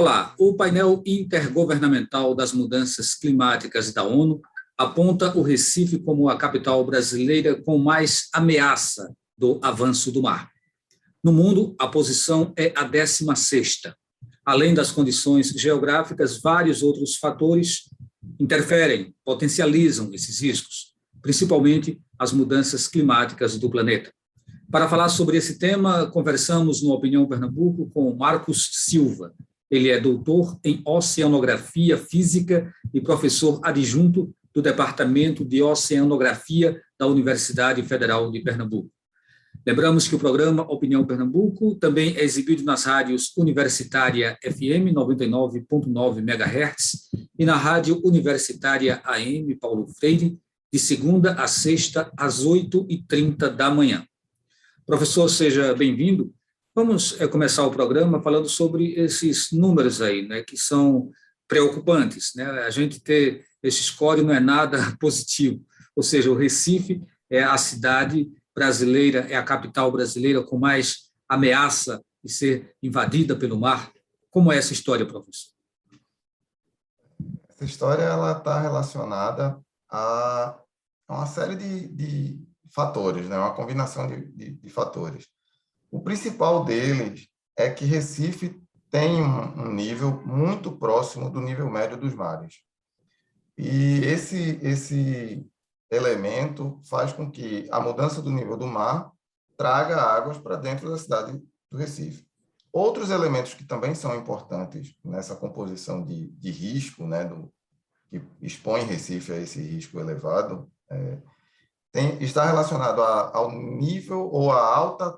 Olá, o painel intergovernamental das mudanças climáticas da ONU aponta o Recife como a capital brasileira com mais ameaça do avanço do mar. No mundo, a posição é a 16ª. Além das condições geográficas, vários outros fatores interferem, potencializam esses riscos, principalmente as mudanças climáticas do planeta. Para falar sobre esse tema, conversamos no Opinião Pernambuco com Marcos Silva. Ele é doutor em Oceanografia Física e professor adjunto do Departamento de Oceanografia da Universidade Federal de Pernambuco. Lembramos que o programa Opinião Pernambuco também é exibido nas rádios Universitária FM 99.9 MHz e na Rádio Universitária AM Paulo Freire, de segunda a sexta, às 8h30 da manhã. Professor, seja bem-vindo. Vamos começar o programa falando sobre esses números aí, né, que são preocupantes, né? A gente ter esse score não é nada positivo, ou seja, o Recife é a cidade brasileira, é a capital brasileira com mais ameaça de ser invadida pelo mar. Como é essa história, professor? Essa história ela está relacionada a uma série de fatores, né? Uma combinação de fatores. O principal deles é que Recife tem um nível muito próximo do nível médio dos mares. E esse elemento faz com que a mudança do nível do mar traga águas para dentro da cidade do Recife. Outros elementos que também são importantes nessa composição de risco, né, que expõe Recife a esse risco elevado, está relacionado ao nível ou à alta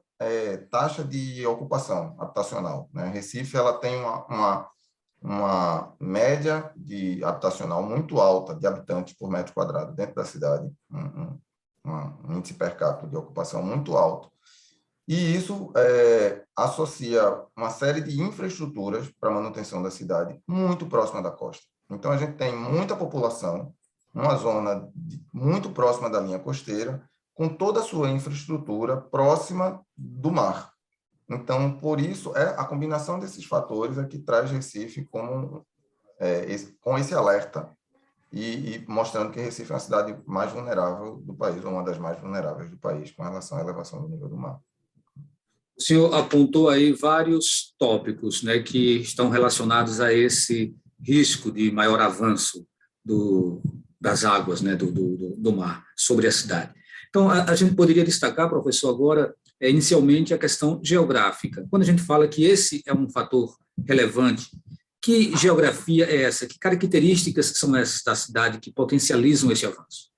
taxa de ocupação habitacional, né? Recife ela tem uma média de habitacional muito alta de habitantes por metro quadrado dentro da cidade, um índice per capita de ocupação muito alto. E isso associa uma série de infraestruturas para a manutenção da cidade muito próxima da costa. Então, a gente tem muita população, uma zona muito próxima da linha costeira, com toda a sua infraestrutura próxima do mar. Então, por isso, a combinação desses fatores é que traz Recife com esse alerta e mostrando que Recife é a cidade mais vulnerável do país, ou uma das mais vulneráveis do país, com relação à elevação do nível do mar. O senhor apontou aí vários tópicos, né, que estão relacionados a esse risco de maior avanço das águas, né, do mar sobre a cidade. Então, a gente poderia destacar, professor, agora, inicialmente, a questão geográfica. Quando a gente fala que esse é um fator relevante, que geografia é essa? Que características são essas da cidade que potencializam esse avanço?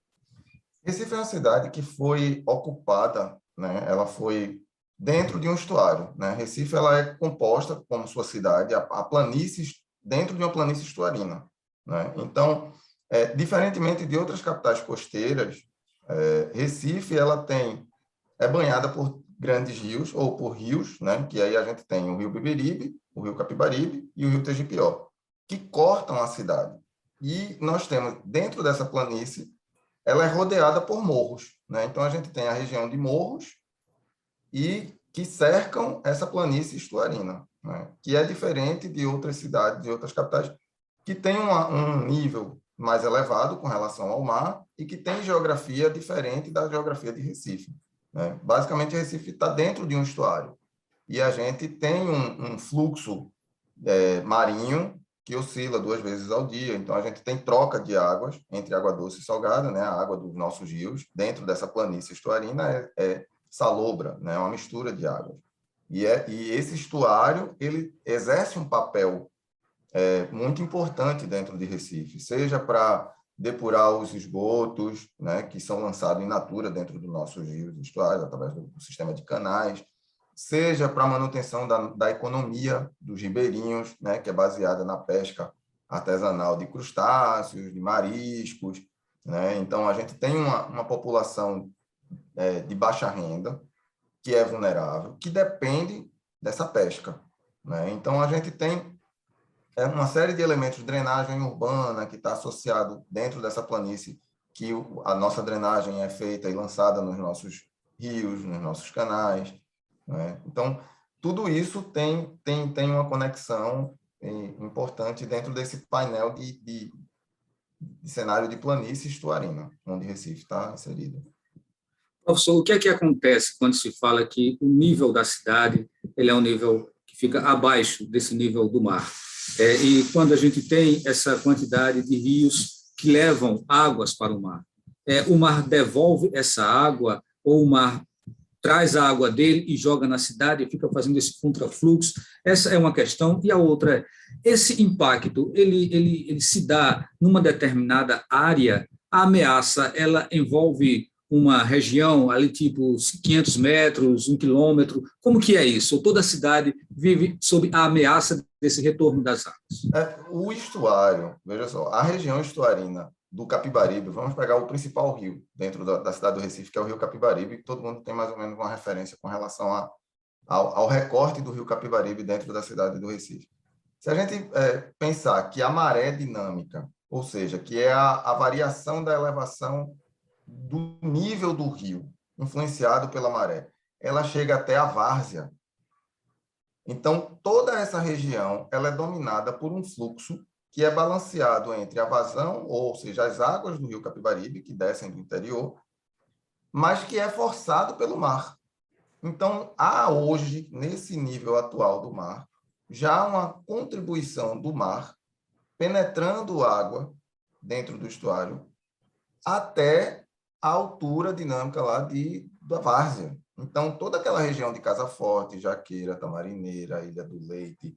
Recife é uma cidade que foi ocupada, né? Ela foi dentro de um estuário, né? Recife ela é composta, como sua cidade, a planícies dentro de uma planície estuarina, né? Então, diferentemente de outras capitais costeiras, Recife ela é banhada por grandes rios, ou por rios, né? Que aí a gente tem o Rio Beberibe, o Rio Capibaribe e o Rio Tegipió, que cortam a cidade. E nós temos, dentro dessa planície, ela é rodeada por morros, né? Então, a gente tem a região de morros e que cercam essa planície estuarina, né? Que é diferente de outras cidades, de outras capitais, que tem um nível mais elevado com relação ao mar e que tem geografia diferente da geografia de Recife, né? Basicamente, Recife está dentro de um estuário e a gente tem um fluxo marinho que oscila 2 vezes ao dia. Então, a gente tem troca de águas entre água doce e salgada, né? A água dos nossos rios, dentro dessa planície estuarina, é salobra, né? É uma mistura de águas. E esse estuário, ele exerce um papel muito importante dentro de Recife, seja para depurar os esgotos, né, que são lançados in natura dentro dos nossos rios e estuários, através do sistema de canais, seja para a manutenção da economia dos ribeirinhos, né, que é baseada na pesca artesanal de crustáceos, de mariscos, né? Então, a gente tem uma população de baixa renda, que é vulnerável, que depende dessa pesca, né? Então, a gente tem uma série de elementos de drenagem urbana que está associado dentro dessa planície, que a nossa drenagem é feita e lançada nos nossos rios, nos nossos canais, né? Então, tudo isso tem uma conexão importante dentro desse painel de cenário de planície estuarina, onde Recife está inserido. Professor, o que é que acontece quando se fala que o nível da cidade ele é um nível que fica abaixo desse nível do mar? E quando a gente tem essa quantidade de rios que levam águas para o mar devolve essa água ou o mar traz a água dele e joga na cidade e fica fazendo esse contrafluxo? Essa é uma questão. E a outra esse impacto, ele se dá numa determinada área, a ameaça, ela envolve uma região ali, tipo 500 metros, 1 quilômetro, como que é isso? Ou toda a cidade vive sob a ameaça desse retorno das águas? O estuário, veja só, a região estuarina do Capibaribe, vamos pegar o principal rio dentro da cidade do Recife, que é o rio Capibaribe, que todo mundo tem mais ou menos uma referência com relação ao recorte do rio Capibaribe dentro da cidade do Recife. Se a gente pensar que a maré dinâmica, ou seja, que é a variação da elevação do nível do rio, influenciado pela maré, ela chega até a várzea. Então, toda essa região ela é dominada por um fluxo que é balanceado entre a vazão, ou seja, as águas do rio Capibaribe, que descem do interior, mas que é forçado pelo mar. Então, há hoje, nesse nível atual do mar, já uma contribuição do mar penetrando água dentro do estuário até a altura dinâmica lá da várzea. Então, toda aquela região de Casa Forte, Jaqueira, Tamarineira, Ilha do Leite,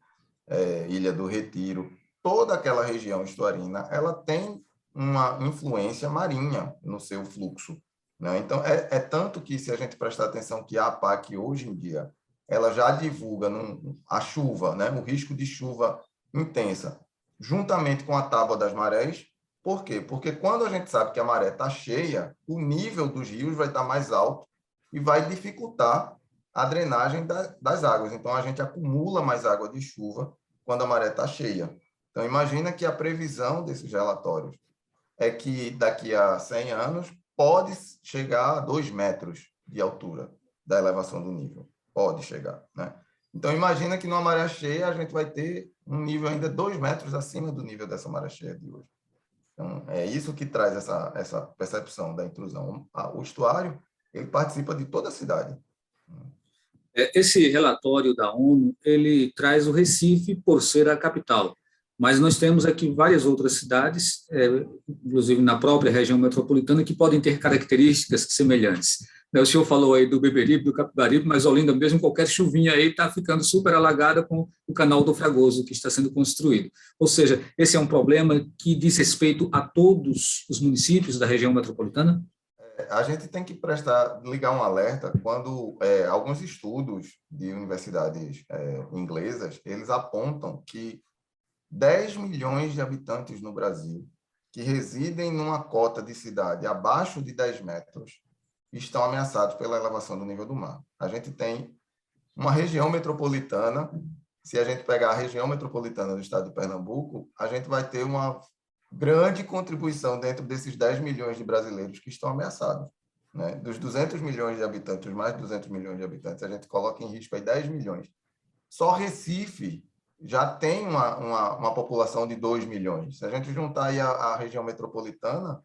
Ilha do Retiro, toda aquela região estuarina, ela tem uma influência marinha no seu fluxo, né? Então, é tanto que, se a gente prestar atenção que a APAC, hoje em dia, ela já divulga a chuva, né? O risco de chuva intensa, juntamente com a tábua das marés. Por quê? Porque quando a gente sabe que a maré está cheia, o nível dos rios vai estar mais alto e vai dificultar a drenagem das águas. Então, a gente acumula mais água de chuva quando a maré está cheia. Então, imagina que a previsão desses relatórios é que daqui a 100 anos pode chegar a 2 metros de altura da elevação do nível. Pode chegar, né? Então, imagina que numa maré cheia a gente vai ter um nível ainda 2 metros acima do nível dessa maré cheia de hoje. Então, é isso que traz essa percepção da intrusão. O estuário, ele participa de toda a cidade. Esse relatório da ONU, ele traz o Recife por ser a capital, mas nós temos aqui várias outras cidades, inclusive na própria região metropolitana, que podem ter características semelhantes. O senhor falou aí do Beberibe, do Capibaribe, mas Olinda mesmo, qualquer chuvinha aí está ficando super alagada com o canal do Fragoso, que está sendo construído. Ou seja, esse é um problema que diz respeito a todos os municípios da região metropolitana? A gente tem que ligar um alerta quando alguns estudos de universidades inglesas, eles apontam que 10 milhões de habitantes no Brasil que residem numa cota de cidade abaixo de 10 metros estão ameaçados pela elevação do nível do mar. A gente tem uma região metropolitana, se a gente pegar a região metropolitana do estado de Pernambuco, a gente vai ter uma grande contribuição dentro desses 10 milhões de brasileiros que estão ameaçados, né? Dos 200 milhões de habitantes, mais de 200 milhões de habitantes, a gente coloca em risco aí 10 milhões. Só Recife já tem uma população de 2 milhões. Se a gente juntar aí a região metropolitana,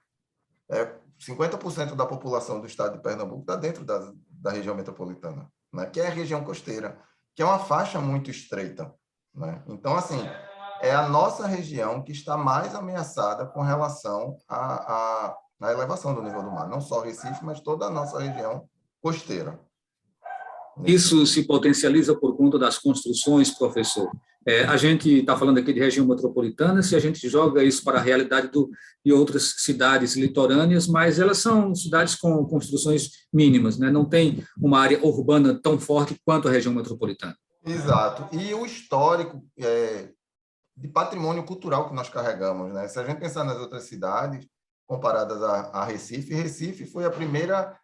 50% da população do estado de Pernambuco está dentro da região metropolitana, né? Que é a região costeira, que é uma faixa muito estreita, né? Então, assim, é a nossa região que está mais ameaçada com relação à elevação do nível do mar. Não só Recife, mas toda a nossa região costeira. Isso se potencializa por conta das construções, professor. A gente está falando aqui de região metropolitana, se a gente joga isso para a realidade de outras cidades litorâneas, mas elas são cidades com construções mínimas, né? Não tem uma área urbana tão forte quanto a região metropolitana. Exato. E o histórico de patrimônio cultural que nós carregamos, né? Se a gente pensar nas outras cidades comparadas a Recife, Recife foi a primeira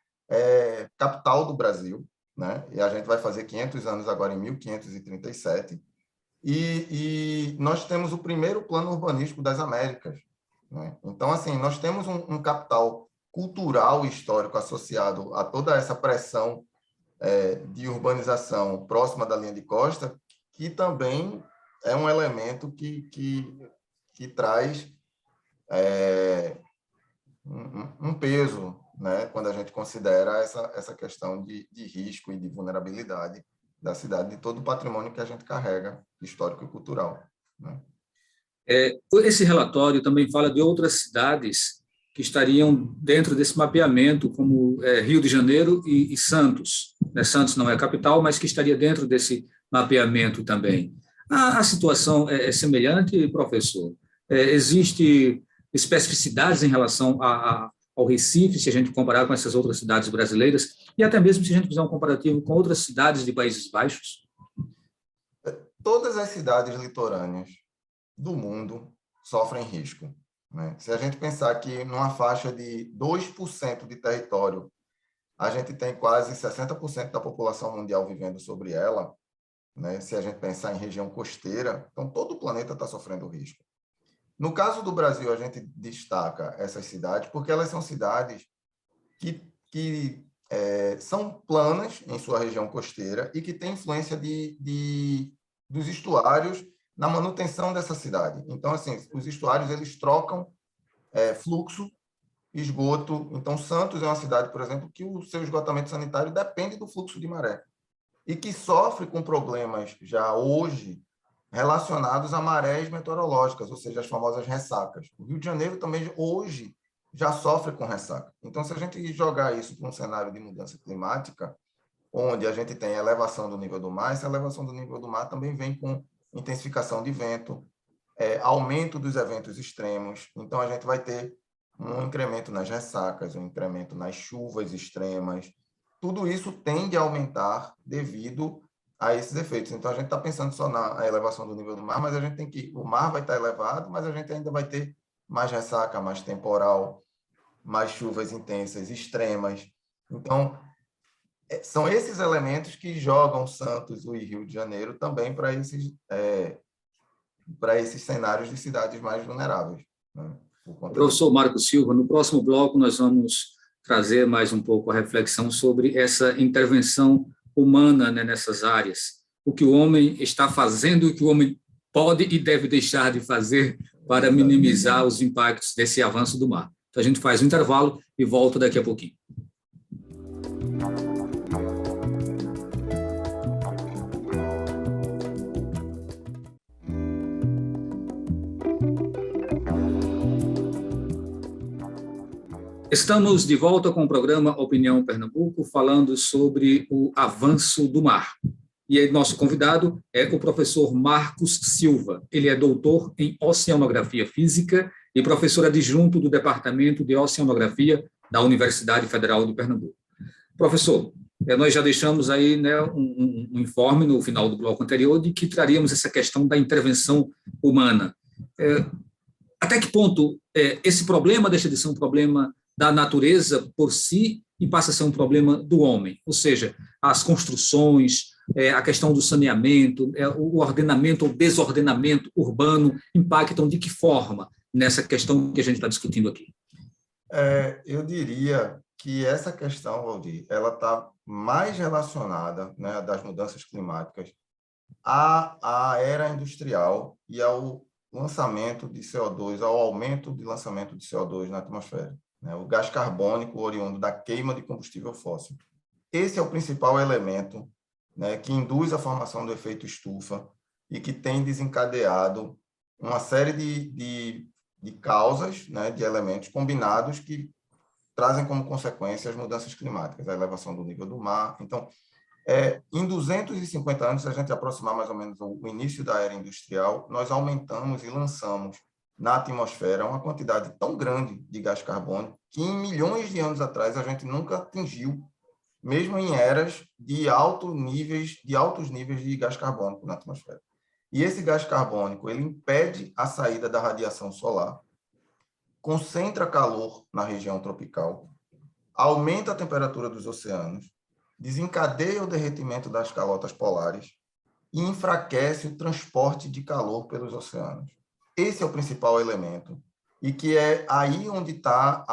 capital do Brasil, né? E a gente vai fazer 500 anos agora em 1537, e nós temos o primeiro plano urbanístico das Américas, né? Então, assim, nós temos um capital cultural e histórico associado a toda essa pressão de urbanização próxima da linha de costa, que também é um elemento que traz um peso, né, quando a gente considera essa questão de risco e de vulnerabilidade da cidade, de todo o patrimônio que a gente carrega, histórico e cultural, né? Esse relatório também fala de outras cidades que estariam dentro desse mapeamento, como Rio de Janeiro e Santos. Santos não é a capital, mas que estaria dentro desse mapeamento também. A situação é semelhante, professor? Existe especificidades em relação ao Recife, se a gente comparar com essas outras cidades brasileiras, e até mesmo se a gente fizer um comparativo com outras cidades de Países Baixos? Todas as cidades litorâneas do mundo sofrem risco, né? Se a gente pensar que numa faixa de 2% de território, a gente tem quase 60% da população mundial vivendo sobre ela, né? Se a gente pensar em região costeira, então todo o planeta está sofrendo risco. No caso do Brasil, a gente destaca essas cidades porque elas são cidades que são planas em sua região costeira e que têm influência dos estuários na manutenção dessa cidade. Então, assim, os estuários eles trocam fluxo, esgoto. Então, Santos é uma cidade, por exemplo, que o seu esgotamento sanitário depende do fluxo de maré e que sofre com problemas já hoje relacionados a marés meteorológicas, ou seja, as famosas ressacas. O Rio de Janeiro também hoje já sofre com ressaca. Então, se a gente jogar isso para um cenário de mudança climática, onde a gente tem elevação do nível do mar, essa elevação do nível do mar também vem com intensificação de vento, aumento dos eventos extremos. Então, a gente vai ter um incremento nas ressacas, um incremento nas chuvas extremas. Tudo isso tende a aumentar devido a esses efeitos. Então, a gente está pensando só na elevação do nível do mar, mas a gente tem que... O mar vai estar elevado, mas a gente ainda vai ter mais ressaca, mais temporal, mais chuvas intensas, extremas. Então, são esses elementos que jogam Santos e Rio de Janeiro também para esses cenários de cidades mais vulneráveis, né? Professor Marco Silva, no próximo bloco nós vamos trazer mais um pouco a reflexão sobre essa intervenção humana, né, nessas áreas, o que o homem está fazendo e o que o homem pode e deve deixar de fazer para minimizar os impactos desse avanço do mar. Então, a gente faz um intervalo e volta daqui a pouquinho. Estamos de volta com o programa Opinião Pernambuco, falando sobre o avanço do mar. E aí, nosso convidado é o professor Marcos Silva. Ele é doutor em Oceanografia Física e professor adjunto do Departamento de Oceanografia da Universidade Federal de Pernambuco. Professor, nós já deixamos aí, né, um informe no final do bloco anterior de que traríamos essa questão da intervenção humana. Até que ponto esse problema deixa de ser um problema da natureza por si e passa a ser um problema do homem? Ou seja, as construções, a questão do saneamento, o ordenamento ou desordenamento urbano impactam de que forma nessa questão que a gente está discutindo aqui? Eu diria que essa questão, Valdir, ela está mais relacionada, né, das mudanças climáticas à era industrial e ao lançamento de CO2, ao aumento de lançamento de CO2 na atmosfera, né? O gás carbônico oriundo da queima de combustível fóssil. Esse é o principal elemento, né, que induz a formação do efeito estufa e que tem desencadeado uma série de causas, né, de elementos combinados que trazem como consequência as mudanças climáticas, a elevação do nível do mar. Então, em 250 anos, se a gente aproximar mais ou menos o início da era industrial, nós aumentamos e lançamos na atmosfera uma quantidade tão grande de gás carbônico que em milhões de anos atrás a gente nunca atingiu, mesmo em eras de altos níveis de gás carbônico na atmosfera. E esse gás carbônico, ele impede a saída da radiação solar, concentra calor na região tropical, aumenta a temperatura dos oceanos, desencadeia o derretimento das calotas polares e enfraquece o transporte de calor pelos oceanos. Esse é o principal elemento e que é aí onde está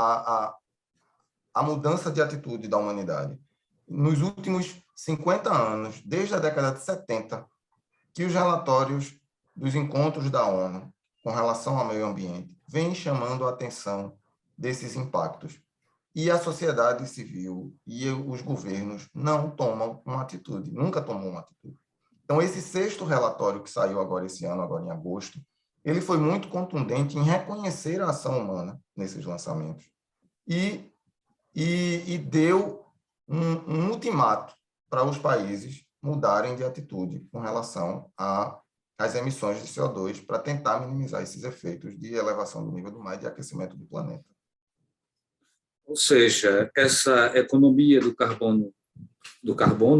a mudança de atitude da humanidade. Nos últimos 50 anos, desde a década de 70, que os relatórios dos encontros da ONU com relação ao meio ambiente vem chamando a atenção desses impactos. E a sociedade civil e os governos não tomam uma atitude, nunca tomou uma atitude. Então, esse sexto relatório que saiu agora esse ano, agora em agosto, ele foi muito contundente em reconhecer a ação humana nesses lançamentos e deu um ultimato para os países mudarem de atitude com relação às emissões de CO2 para tentar minimizar esses efeitos de elevação do nível do mar e de aquecimento do planeta. Ou seja, essa economia do carbono,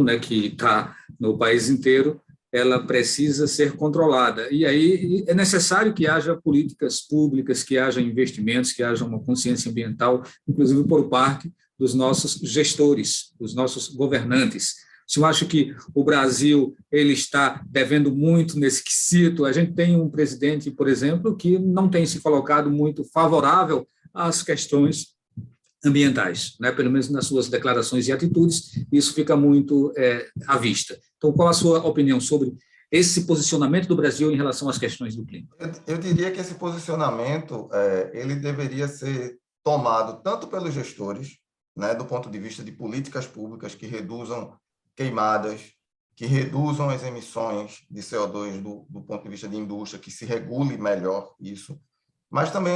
né, que está no país inteiro, ela precisa ser controlada. E aí é necessário que haja políticas públicas, que haja investimentos, que haja uma consciência ambiental, inclusive por parte dos nossos gestores, dos nossos governantes. O senhor acha que o Brasil ele está devendo muito nesse quesito? A gente tem um presidente, por exemplo, que não tem se colocado muito favorável às questões ambientais, né? Pelo menos nas suas declarações e atitudes, isso fica muito à vista. Então, qual a sua opinião sobre esse posicionamento do Brasil em relação às questões do clima? Eu diria que esse posicionamento ele deveria ser tomado tanto pelos gestores, né, do ponto de vista de políticas públicas que reduzam queimadas, que reduzam as emissões de CO2 do ponto de vista de indústria, que se regule melhor isso, mas também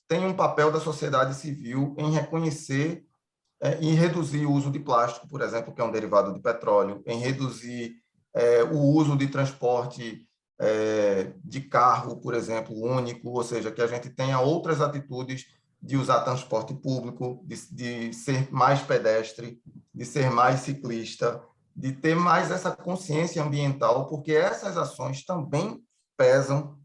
tem um papel da sociedade civil em reconhecer e reduzir o uso de plástico, por exemplo, que é um derivado de petróleo, em reduzir o uso de transporte de carro, por exemplo, único, ou seja, que a gente tenha outras atitudes de usar transporte público, de ser mais pedestre, de ser mais ciclista, de ter mais essa consciência ambiental, porque essas ações também pesam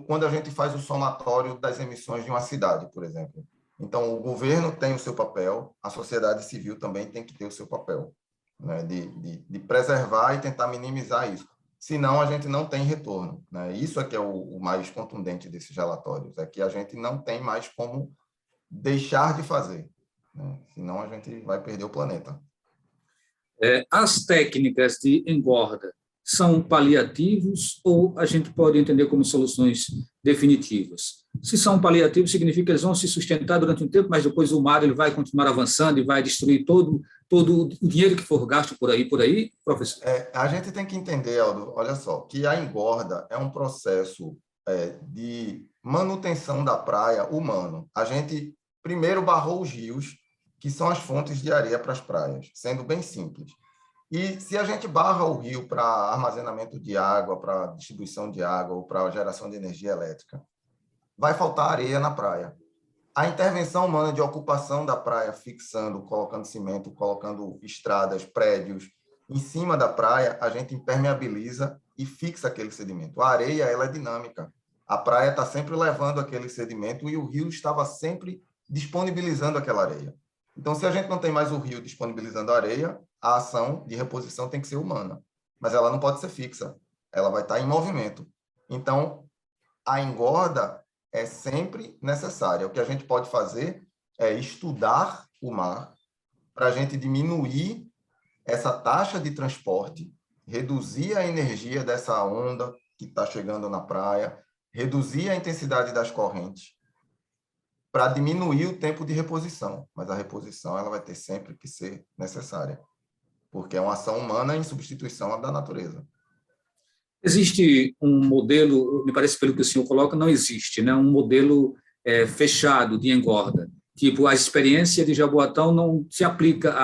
quando a gente faz o somatório das emissões de uma cidade, por exemplo. Então, o governo tem o seu papel, a sociedade civil também tem que ter o seu papel, né, de preservar e tentar minimizar isso. Senão, a gente não tem retorno, né? Isso é que é o mais contundente desses relatórios, é que a gente não tem mais como deixar de fazer, né? Senão a gente vai perder o planeta. As técnicas de engorda são paliativos ou a gente pode entender como soluções definitivas? Se são paliativos, significa que eles vão se sustentar durante um tempo, mas depois o mar ele vai continuar avançando e vai destruir todo o dinheiro que for gasto por aí, professor? A gente tem que entender, Aldo, olha só, que a engorda é um processo de manutenção da praia humano. A gente primeiro barrou os rios, que são as fontes de areia para as praias, sendo bem simples. E se a gente barra o rio para armazenamento de água, para distribuição de água ou para geração de energia elétrica, vai faltar areia na praia. A intervenção humana de ocupação da praia, fixando, colocando cimento, colocando estradas, prédios em cima da praia, a gente impermeabiliza e fixa aquele sedimento. A areia ela é dinâmica. A praia está sempre levando aquele sedimento e o rio estava sempre disponibilizando aquela areia. Então, se a gente não tem mais o rio disponibilizando a areia, a ação de reposição tem que ser humana, mas ela não pode ser fixa, ela vai estar em movimento. Então, a engorda é sempre necessária. O que a gente pode fazer é estudar o mar para a gente diminuir essa taxa de transporte, reduzir a energia dessa onda que está chegando na praia, reduzir a intensidade das correntes, para diminuir o tempo de reposição. Mas a reposição ela vai ter sempre que ser necessária, porque é uma ação humana em substituição da natureza. Existe um modelo, me parece pelo que o senhor coloca, não existe, né? Um modelo fechado de engorda. Tipo, a experiência de Jaboatão não se aplica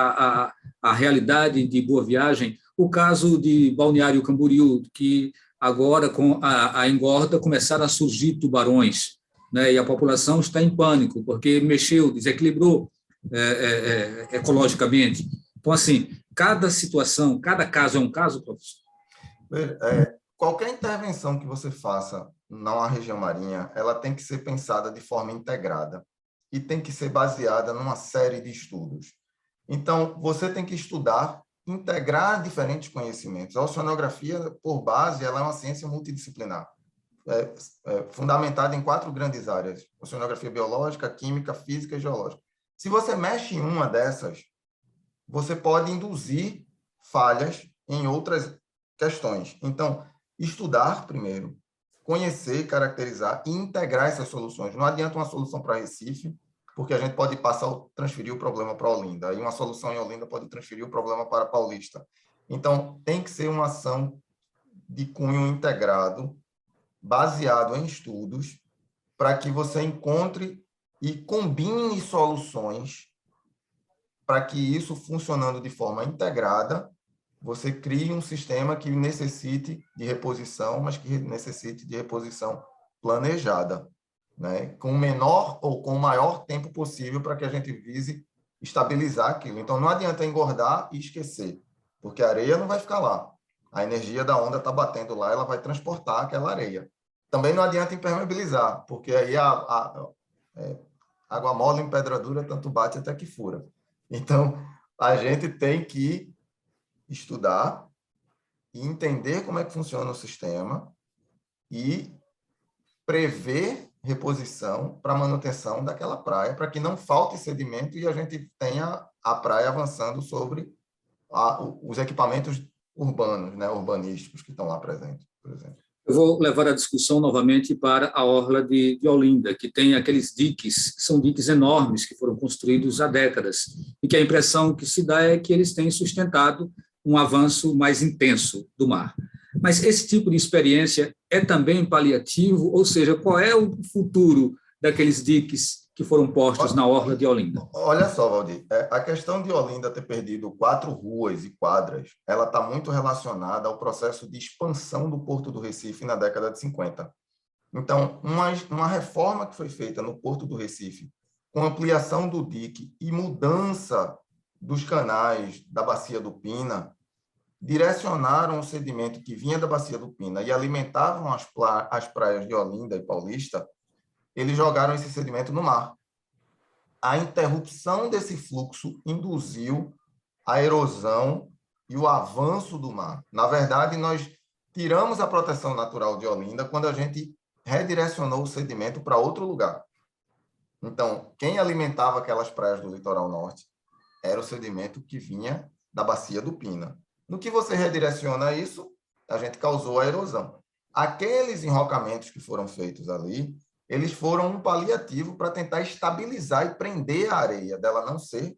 à realidade de Boa Viagem. O caso de Balneário Camboriú, que agora, com a engorda, começaram a surgir tubarões, né? E a população está em pânico, porque mexeu, desequilibrou ecologicamente. Então, assim, cada situação, cada caso é um caso, professor? Qualquer intervenção que você faça na região marinha, ela tem que ser pensada de forma integrada e tem que ser baseada numa série de estudos. Então, você tem que estudar, integrar diferentes conhecimentos. A oceanografia, por base, ela é uma ciência multidisciplinar, fundamentada em 4 grandes áreas: oceanografia biológica, química, física e geológica. Se você mexe em uma dessas, você pode induzir falhas em outras questões. Então, estudar primeiro, conhecer, caracterizar e integrar essas soluções. Não adianta uma solução para Recife, porque a gente pode transferir o problema para Olinda, e uma solução em Olinda pode transferir o problema para Paulista. Então, tem que ser uma ação de cunho integrado, baseado em estudos, para que você encontre e combine soluções para que isso, funcionando de forma integrada, você crie um sistema que necessite de reposição, mas que necessite de reposição planejada, né? Com o menor ou com o maior tempo possível para que a gente vise estabilizar aquilo. Então, não adianta engordar e esquecer, porque a areia não vai ficar lá. A energia da onda está batendo lá, ela vai transportar aquela areia. Também não adianta impermeabilizar, porque aí água mole em pedra dura, tanto bate até que fura. Então, a gente tem que estudar e entender como é que funciona o sistema e prever reposição para manutenção daquela praia, para que não falte sedimento e a gente tenha a praia avançando sobre os equipamentos urbanos, né, urbanísticos que estão lá presentes, por exemplo. Eu vou levar a discussão novamente para a orla de Olinda, que tem aqueles diques, que são diques enormes, que foram construídos há décadas, e que a impressão que se dá é que eles têm sustentado um avanço mais intenso do mar. Mas esse tipo de experiência é também paliativo, ou seja, qual é o futuro daqueles diques que foram postos na orla de Olinda? Olha só, Valdir, a questão de Olinda ter perdido 4 ruas e quadras, ela está muito relacionada ao processo de expansão do Porto do Recife na década de 50. Então, uma reforma que foi feita no Porto do Recife, com ampliação do dique e mudança dos canais da Bacia do Pina, direcionaram o sedimento que vinha da Bacia do Pina e alimentavam as praias de Olinda e Paulista, eles jogaram esse sedimento no mar. A interrupção desse fluxo induziu a erosão e o avanço do mar. Na verdade, nós tiramos a proteção natural de Olinda quando a gente redirecionou o sedimento para outro lugar. Então, quem alimentava aquelas praias do litoral norte era o sedimento que vinha da Bacia do Pina. No que você redireciona isso, a gente causou a erosão. Aqueles enrocamentos que foram feitos ali, eles foram um paliativo para tentar estabilizar e prender a areia, dela não ser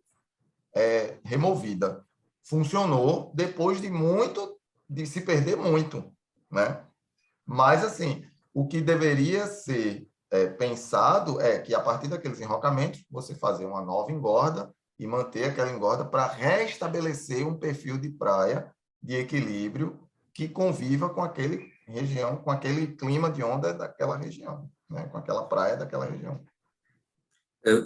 removida. Funcionou depois de se perder muito, né? Mas, assim, o que deveria ser pensado é que, a partir daqueles enrocamentos, você fazer uma nova engorda e manter aquela engorda para restabelecer um perfil de praia de equilíbrio que conviva com aquele região, com aquele clima de onda daquela região, né? Com aquela praia daquela região.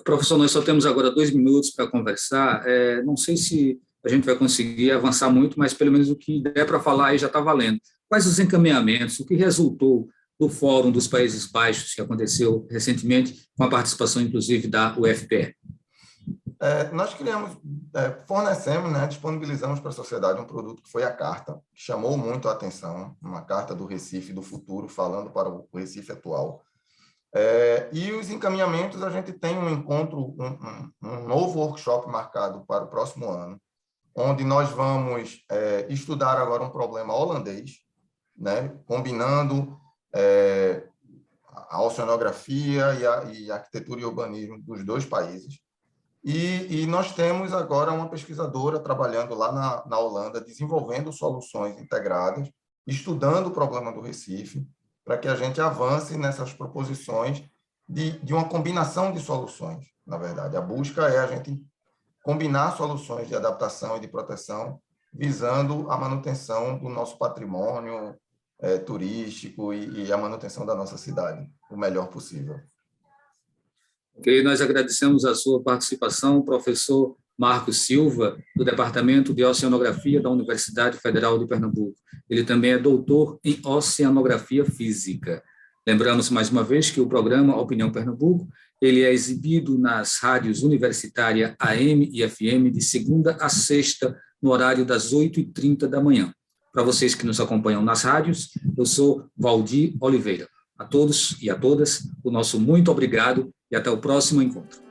Professor, nós só temos agora 2 minutos para conversar. Não sei se a gente vai conseguir avançar muito, mas pelo menos o que der para falar aí já está valendo. Quais os encaminhamentos, o que resultou do Fórum dos Países Baixos, que aconteceu recentemente, com a participação, inclusive, da UFPE? Nós fornecemos, né, disponibilizamos para a sociedade um produto que foi a carta, que chamou muito a atenção, uma carta do Recife do futuro, falando para o Recife atual. E os encaminhamentos, a gente tem um encontro, um novo workshop marcado para o próximo ano, onde nós vamos estudar agora um problema holandês, né, combinando a oceanografia e a arquitetura e urbanismo dos dois países. E nós temos agora uma pesquisadora trabalhando lá na Holanda, desenvolvendo soluções integradas, estudando o problema do Recife, para que a gente avance nessas proposições de uma combinação de soluções, na verdade. A busca é a gente combinar soluções de adaptação e de proteção, visando a manutenção do nosso patrimônio turístico e a manutenção da nossa cidade o melhor possível. Ok, nós agradecemos a sua participação, professor Marcos Silva, do Departamento de Oceanografia da Universidade Federal de Pernambuco. Ele também é doutor em Oceanografia Física. Lembramos mais uma vez que o programa Opinião Pernambuco ele é exibido nas rádios universitária AM e FM de segunda a sexta, no horário das 8h30 da manhã. Para vocês que nos acompanham nas rádios, eu sou Valdir Oliveira. A todos e a todas, o nosso muito obrigado e até o próximo encontro.